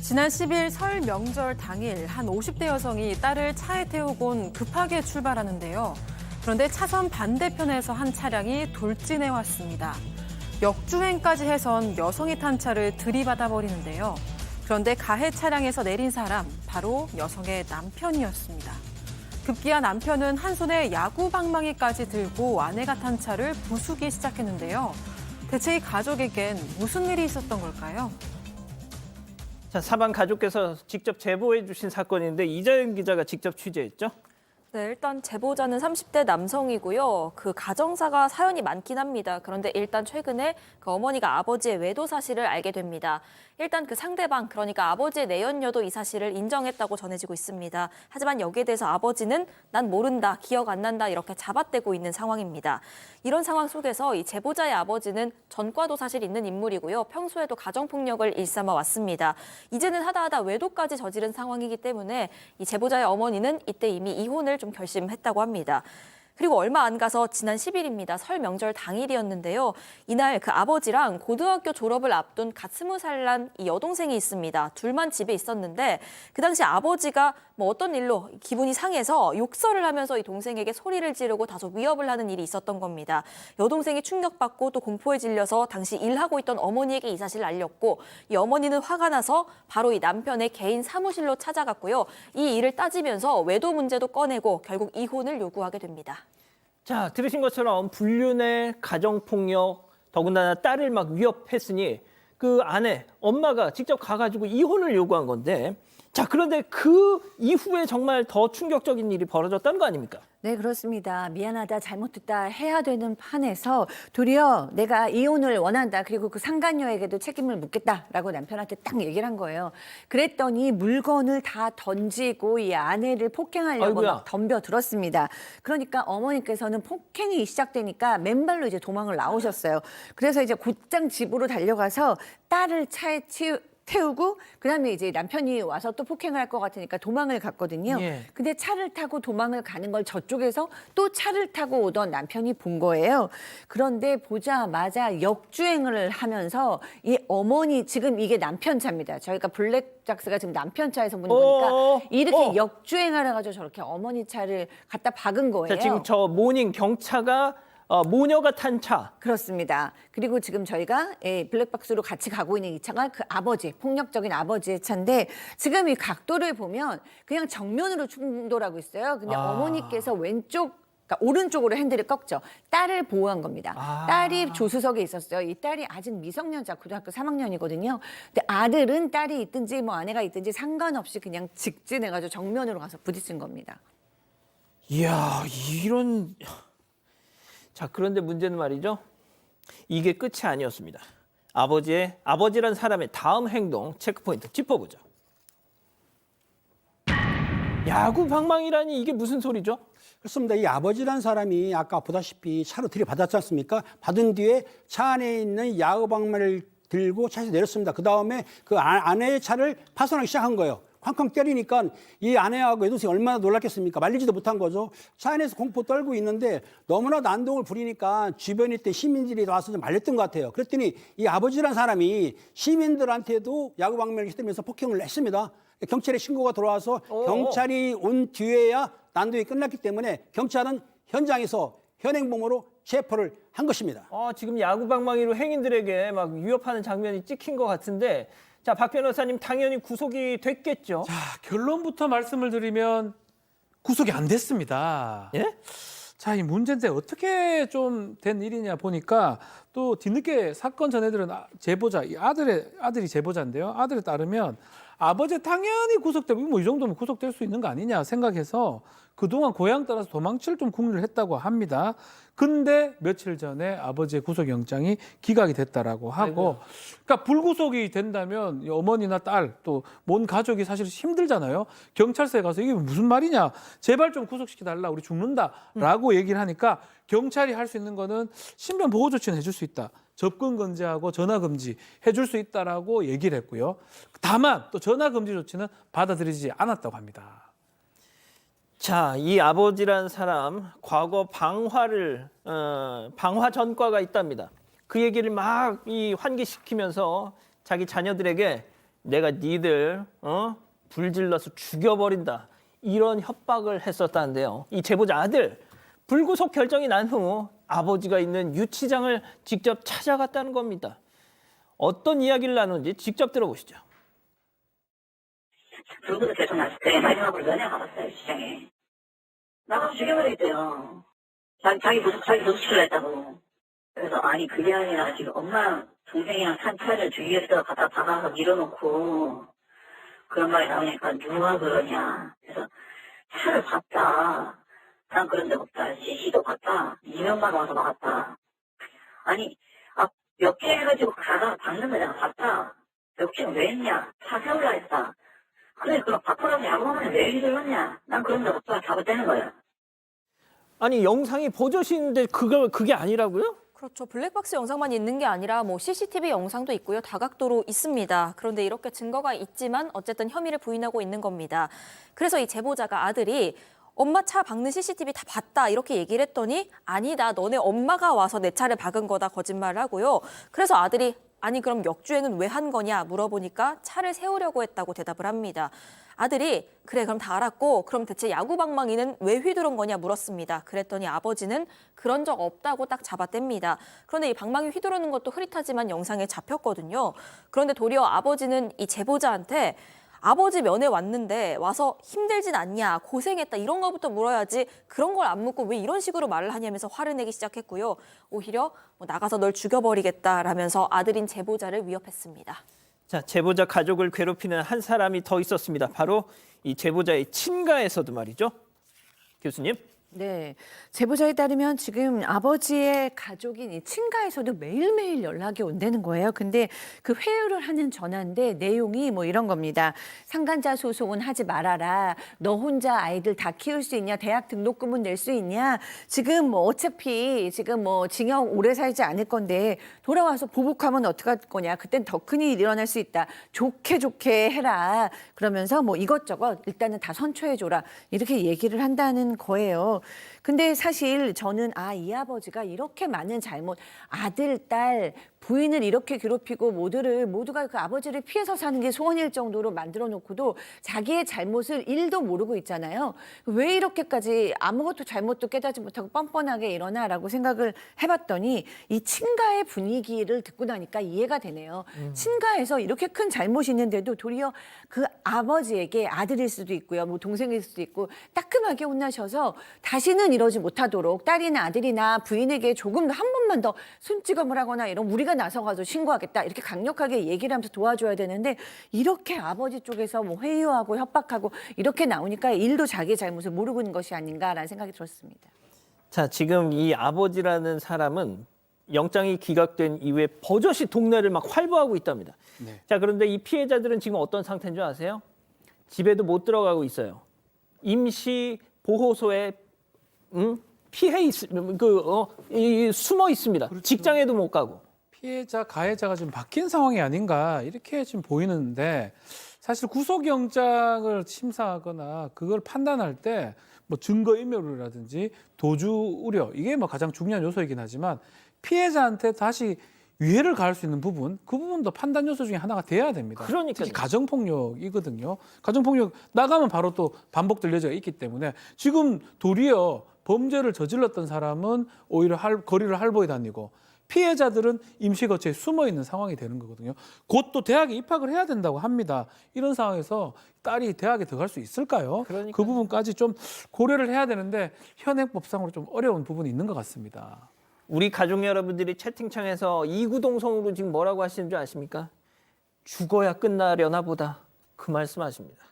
지난 10일 설 명절 당일 한 50대 여성이 딸을 차에 태우곤 급하게 출발하는데요. 그런데 차선 반대편에서 한 차량이 돌진해 왔습니다. 역주행까지 해선 여성이 탄 차를 들이받아 버리는데요. 그런데 가해 차량에서 내린 사람, 바로 여성의 남편이었습니다. 급기야 남편은 한 손에 야구 방망이까지 들고 아내가 탄 차를 부수기 시작했는데요. 대체 이 가족에겐 무슨 일이 있었던 걸까요? 자, 사망 가족께서 직접 제보해 주신 사건인데 이자연 기자가 직접 취재했죠? 네, 일단 제보자는 30대 남성이고요. 그 가정사가 사연이 많긴 합니다. 그런데 일단 최근에 그 어머니가 아버지의 외도 사실을 알게 됩니다. 일단 그 상대방, 그러니까 아버지의 내연녀도 이 사실을 인정했다고 전해지고 있습니다. 하지만 여기에 대해서 아버지는 난 모른다, 기억 안 난다 이렇게 잡아떼고 있는 상황입니다. 이런 상황 속에서 이 제보자의 아버지는 전과도 사실 있는 인물이고요. 평소에도 가정폭력을 일삼아 왔습니다. 이제는 하다하다 외도까지 저지른 상황이기 때문에 이 제보자의 어머니는 이때 이미 이혼을 좀 결심했다고 합니다. 그리고 얼마 안 가서 지난 10일입니다. 설 명절 당일이었는데요. 이날 그 아버지랑 고등학교 졸업을 앞둔 갓 20살 난 이 여동생이 있습니다. 둘만 집에 있었는데 그 당시 아버지가 뭐 어떤 일로 기분이 상해서 욕설을 하면서 이 동생에게 소리를 지르고 다소 위협을 하는 일이 있었던 겁니다. 여동생이 충격받고 또 공포에 질려서 당시 일하고 있던 어머니에게 이 사실을 알렸고 이 어머니는 화가 나서 바로 이 남편의 개인 사무실로 찾아갔고요. 이 일을 따지면서 외도 문제도 꺼내고 결국 이혼을 요구하게 됩니다. 자, 들으신 것처럼 불륜의 가정폭력, 더군다나 딸을 막 위협했으니 그 아내, 엄마가 직접 가가지고 이혼을 요구한 건데, 자, 그런데 그 이후에 정말 더 충격적인 일이 벌어졌다는 거 아닙니까? 네, 그렇습니다. 미안하다, 잘못했다 해야 되는 판에서 도리어 내가 이혼을 원한다. 그리고 그 상간녀에게도 책임을 묻겠다라고 남편한테 딱 얘기를 한 거예요. 그랬더니 물건을 다 던지고 이 아내를 폭행하려고 아이고야. 막 덤벼들었습니다. 그러니까 어머니께서는 폭행이 시작되니까 맨발로 이제 도망을 나오셨어요. 그래서 이제 곧장 집으로 달려가서 딸을 차에 태우고 그다음에 이제 남편이 와서 또 폭행을 할 것 같으니까 도망을 갔거든요. 예. 근데 차를 타고 도망을 가는 걸 저쪽에서 또 차를 타고 오던 남편이 본 거예요. 그런데 보자마자 역주행을 하면서 이 어머니, 지금 이게 남편 차입니다. 저희가 블랙작스가 지금 남편 차에서 보는 거니까 이렇게 역주행을 해가지고 저렇게 어머니 차를 갖다 박은 거예요. 자, 지금 저 모닝 경차가 모녀가 탄 차. 그렇습니다. 그리고 지금 저희가 블랙박스로 같이 가고 있는 이 차가 그 아버지, 폭력적인 아버지의 차인데 지금 이 각도를 보면 그냥 정면으로 충돌하고 있어요. 근데 어머니께서 왼쪽, 그러니까 오른쪽으로 핸들을 꺾죠. 딸을 보호한 겁니다. 딸이 조수석에 있었어요. 이 딸이 아직 미성년자, 고등학교 3학년이거든요. 근데 아들은 딸이 있든지 뭐 아내가 있든지 상관없이 그냥 직진해가지고 정면으로 가서 부딪힌 겁니다. 이야, 이런... 자, 그런데 문제는 말이죠. 이게 끝이 아니었습니다. 아버지란 사람의 다음 행동 체크포인트 짚어보죠. 야구 방망이라니 이게 무슨 소리죠? 그렇습니다. 이 아버지란 사람이 아까 보다시피 차로 들이받았지 않습니까? 받은 뒤에 차 안에 있는 야구방망이를 들고 차에서 내렸습니다. 그 다음에 그 아내의 차를 파손하기 시작한 거예요. 쾅쾅 때리니까 이 아내하고 여동생이 얼마나 놀랐겠습니까? 말리지도 못한 거죠. 차 안에서 공포 떨고 있는데 너무나 난동을 부리니까 주변에 있던 시민들이 와서 좀 말렸던 것 같아요. 그랬더니 이 아버지란 사람이 시민들한테도 야구방망이를 휘두르면서 폭행을 했습니다. 경찰에 신고가 들어와서 경찰이 온 뒤에야 난동이 끝났기 때문에 경찰은 현장에서 현행범으로 체포를 한 것입니다. 지금 야구 방망이로 행인들에게 막 위협하는 장면이 찍힌 것 같은데, 자, 박 변호사님 당연히 구속이 됐겠죠? 자, 결론부터 말씀을 드리면 구속이 안 됐습니다. 예? 자, 이 문제인데 어떻게 좀 된 일이냐 보니까 또 뒤늦게 사건 전해들은 제보자, 이 아들이 제보자인데요. 아들에 따르면 아버지 당연히 구속되고 뭐 이 정도면 구속될 수 있는 거 아니냐 생각해서 그동안 고향 따라서 도망칠 좀 궁리를 했다고 합니다. 근데 며칠 전에 아버지의 구속영장이 기각이 됐다라고 하고, 그러니까 불구속이 된다면 어머니나 딸 또 온 가족이 사실 힘들잖아요. 경찰서에 가서 이게 무슨 말이냐, 제발 좀 구속시켜달라, 우리 죽는다라고 얘기를 하니까 경찰이 할 수 있는 거는 신변 보호 조치는 해줄 수 있다. 접근 금지하고 전화 금지 해줄 수 있다라고 얘기를 했고요. 다만 또 전화 금지 조치는 받아들이지 않았다고 합니다. 자, 이 아버지란 사람 과거 방화 전과가 있답니다. 그 얘기를 막 환기시키면서 자기 자녀들에게 내가 니들 불질러서 죽여버린다. 이런 협박을 했었다는데요. 이 제보자 아들 불구속 결정이 난 후 아버지가 있는 유치장을 직접 찾아갔다는 겁니다. 어떤 이야기를 나누는지 직접 들어보시죠. 불구속 결정 났을 때 마지막으로 면회 가봤어요, 시장에. 나가서 죽여버리겠대요. 자기 도둑질을 했다고. 그래서 아니 그게 아니라 지금 엄마 동생이랑 탄 차를 주위에서 갖다 박아서 밀어놓고 그런 말이 나오니까 누가 그러냐. 그래서 차를 봤다. 난 그런 적 없다. CC도 봤다. 이명만 와서 막았다. 아니 몇 개 해가지고 가다 박는 거 내가 봤다. 몇 개는 왜 했냐. 차 세우려 했다. 그래 그럼 바꾸라고 야구하면 왜 휘둘렀냐. 난 그런 적 없다. 잡았다는 거야. 아니 영상이 버젓이는데 그게 아니라고요? 그렇죠. 블랙박스 영상만 있는 게 아니라 뭐 CCTV 영상도 있고요. 다각도로 있습니다. 그런데 이렇게 증거가 있지만 어쨌든 혐의를 부인하고 있는 겁니다. 그래서 이 제보자가 아들이 엄마 차 박는 CCTV 다 봤다 이렇게 얘기를 했더니 아니다. 너네 엄마가 와서 내 차를 박은 거다 거짓말을 하고요. 그래서 아들이 아니 그럼 역주행은 왜 한 거냐 물어보니까 차를 세우려고 했다고 대답을 합니다. 아들이 그래 그럼 다 알았고 그럼 대체 야구방망이는 왜 휘두른 거냐 물었습니다. 그랬더니 아버지는 그런 적 없다고 딱 잡아댑니다. 그런데 이 방망이 휘두르는 것도 흐릿하지만 영상에 잡혔거든요. 그런데 도리어 아버지는 이 제보자한테 아버지 면회 왔는데 와서 힘들진 않냐, 고생했다 이런 거부터 물어야지 그런 걸 안 묻고 왜 이런 식으로 말을 하냐면서 화를 내기 시작했고요. 오히려 나가서 널 죽여버리겠다라면서 아들인 제보자를 위협했습니다. 자, 제보자 가족을 괴롭히는 한 사람이 더 있었습니다. 바로 이 제보자의 친가에서도 말이죠. 교수님. 네. 제보자에 따르면 지금 아버지의 가족인 이 친가에서도 매일매일 연락이 온다는 거예요. 근데 그 회유를 하는 전화인데 내용이 뭐 이런 겁니다. 상간자 소송은 하지 말아라. 너 혼자 아이들 다 키울 수 있냐? 대학 등록금은 낼 수 있냐? 지금 뭐 어차피 지금 뭐 징역 오래 살지 않을 건데 돌아와서 보복하면 어떡할 거냐? 그땐 더 큰 일이 일어날 수 있다. 좋게 해라. 그러면서 뭐 이것저것 일단은 다 선처해줘라. 이렇게 얘기를 한다는 거예요. 근데 사실 저는 이 아버지가 이렇게 많은 잘못, 아들, 딸, 부인을 이렇게 괴롭히고 모두가 그 아버지를 피해서 사는 게 소원일 정도로 만들어 놓고도 자기의 잘못을 1도 모르고 있잖아요. 왜 이렇게까지 아무것도 잘못도 깨닫지 못하고 뻔뻔하게 일어나라고 생각을 해봤더니 이 친가의 분위기를 듣고 나니까 이해가 되네요. 친가에서 이렇게 큰 잘못이 있는데도 도리어 그 아버지에게 아들일 수도 있고요. 뭐 동생일 수도 있고 따끔하게 혼나셔서 다시는 이러지 못하도록 딸이나 아들이나 부인에게 조금 더 한 번만 더 손찌검을 하거나 이런 우리가 나서가지고 신고하겠다 이렇게 강력하게 얘기를 하면서 도와줘야 되는데 이렇게 아버지 쪽에서 뭐 회유하고 협박하고 이렇게 나오니까 일도 자기의 잘못을 모르고 있는 것이 아닌가라는 생각이 들었습니다. 자, 지금 이 아버지라는 사람은 영장이 기각된 이후에 버젓이 동네를 막 활보하고 있답니다. 네. 자, 그런데 이 피해자들은 지금 어떤 상태인 줄 아세요? 집에도 못 들어가고 있어요. 임시 보호소에 숨어 있습니다. 그렇죠. 직장에도 못 가고. 피해자, 가해자가 좀 바뀐 상황이 아닌가 이렇게 지금 보이는데 사실 구속영장을 심사하거나 그걸 판단할 때 뭐 증거인멸이라든지 도주 우려 이게 뭐 가장 중요한 요소이긴 하지만 피해자한테 다시 유해를 가할 수 있는 부분 그 부분도 판단 요소 중에 하나가 돼야 됩니다. 그러니까요. 특히 가정폭력이거든요. 가정폭력 나가면 바로 또 반복될 여지가 있기 때문에 지금 도리어 범죄를 저질렀던 사람은 오히려 거리를 활보해 다니고 피해자들은 임시거처에 숨어 있는 상황이 되는 거거든요. 곧 또 대학에 입학을 해야 된다고 합니다. 이런 상황에서 딸이 대학에 들어갈 수 있을까요? 그러니까요. 그 부분까지 좀 고려를 해야 되는데 현행법상으로 좀 어려운 부분이 있는 것 같습니다. 우리 가족 여러분들이 채팅창에서 이구동성으로 지금 뭐라고 하시는 줄 아십니까? 죽어야 끝나려나 보다. 그 말씀하십니다.